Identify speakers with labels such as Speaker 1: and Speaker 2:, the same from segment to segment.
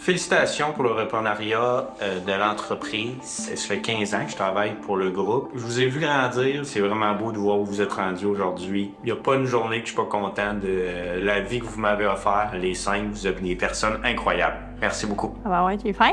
Speaker 1: Félicitations pour le reprenariat de l'entreprise. Ça fait 15 ans que je travaille pour le groupe. Je vous ai vu grandir. C'est vraiment beau de voir où vous êtes rendu aujourd'hui. Il n'y a pas une journée que je suis pas content de la vie que vous m'avez offert. Les 5, vous êtes des personnes incroyables. Merci beaucoup.
Speaker 2: Ah ben ouais, tu es fin.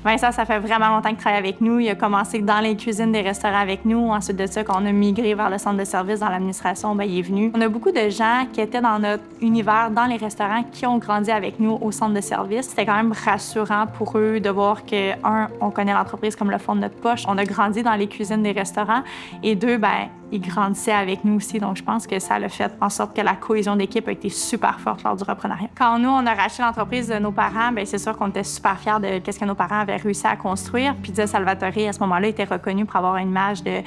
Speaker 2: Vincent, ça fait vraiment longtemps qu'il travaille avec nous. Il a commencé dans les cuisines des restaurants avec nous. Ensuite de ça, quand on a migré vers le centre de service dans l'administration, ben, il est venu. On a beaucoup de gens qui étaient dans notre univers, dans les restaurants, qui ont grandi avec nous au centre de service. C'était quand même rassurant pour eux de voir que, un, on connaît l'entreprise comme le fond de notre poche. On a grandi dans les cuisines des restaurants. Et deux, ben, ils grandissaient avec nous aussi. Donc, je pense que ça a fait en sorte que la cohésion d'équipe a été super forte lors du reprenariat. Quand nous, on a racheté l'entreprise de nos parents, bien, c'est sûr qu'on était super fiers de ce que nos parents avaient réussi à construire. Pizza Salvatore, à ce moment-là, était reconnu pour avoir une image de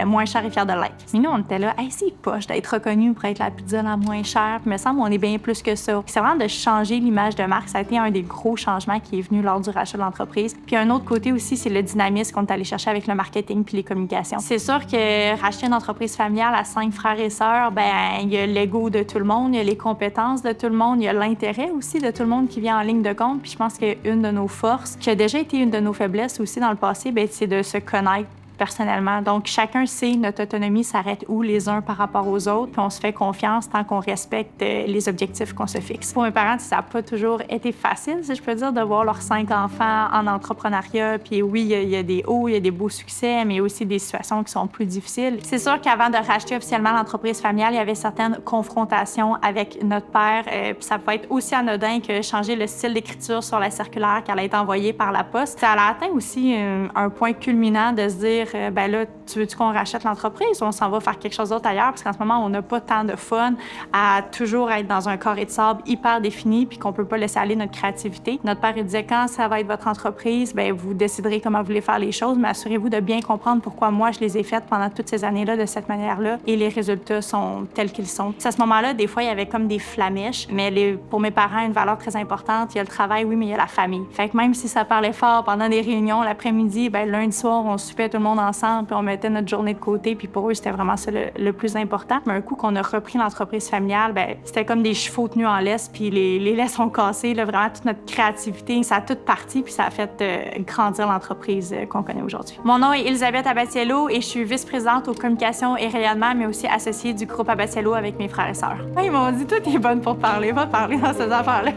Speaker 2: moins chère et fière de l'être. Mais nous, on était là, hey, c'est poche d'être reconnu pour être la pizza la moins chère. Puis, il me semble, on est bien plus que ça. C'est vraiment de changer l'image de marque. Ça a été un des gros changements qui est venu lors du rachat de l'entreprise. Puis, un autre côté aussi, c'est le dynamisme qu'on est allé chercher avec le marketing puis les communications. C'est sûr que racheter une entreprise familiale à 5 frères et sœurs, ben il y a l'ego de tout le monde, il y a les compétences de tout le monde, il y a l'intérêt aussi de tout le monde qui vient en ligne de compte. Puis je pense qu'une de nos forces, qui a déjà été une de nos faiblesses aussi dans le passé, ben c'est de se connaître personnellement. Donc, chacun sait notre autonomie s'arrête où les uns par rapport aux autres, puis on se fait confiance tant qu'on respecte les objectifs qu'on se fixe. Pour mes parents, ça n'a pas toujours été facile, si je peux dire, de voir leurs 5 enfants en entrepreneuriat. Puis oui, il y a des hauts, il y a des beaux succès, mais aussi des situations qui sont plus difficiles. C'est sûr qu'avant de racheter officiellement l'entreprise familiale, il y avait certaines confrontations avec notre père. Puis ça peut être aussi anodin que changer le style d'écriture sur la circulaire qui allait être envoyée par la poste. Ça a atteint aussi un point culminant de se dire ben là, tu veux-tu qu'on rachète l'entreprise ou on s'en va faire quelque chose d'autre ailleurs? Parce qu'en ce moment, on n'a pas tant de fun à toujours être dans un carré de sable hyper défini puis qu'on peut pas laisser aller notre créativité. Notre père, il disait, quand ça va être votre entreprise, ben vous déciderez comment vous voulez faire les choses, mais assurez-vous de bien comprendre pourquoi moi, je les ai faites pendant toutes ces années-là de cette manière-là et les résultats sont tels qu'ils sont. Puis à ce moment-là, des fois, il y avait comme des flamèches, mais pour mes parents, une valeur très importante, il y a le travail, oui, mais il y a la famille. Fait que même si ça parlait fort pendant des réunions l'après-midi, ben lundi soir, on soupait tout le monde ensemble, puis on mettait notre journée de côté, puis pour eux, c'était vraiment ça le plus important. Mais un coup qu'on a repris l'entreprise familiale, ben c'était comme des chevaux tenus en laisse, puis les laisses ont cassé, là, vraiment toute notre créativité, ça a tout parti, puis ça a fait grandir l'entreprise qu'on connaît aujourd'hui. Mon nom est Elisabeth Abatiello et je suis vice-présidente aux communications et rayonnement, mais aussi associée du groupe Abatiello avec mes frères et sœurs. Ils m'ont dit, toi, t'es bonne pour parler, va parler dans ces affaires-là.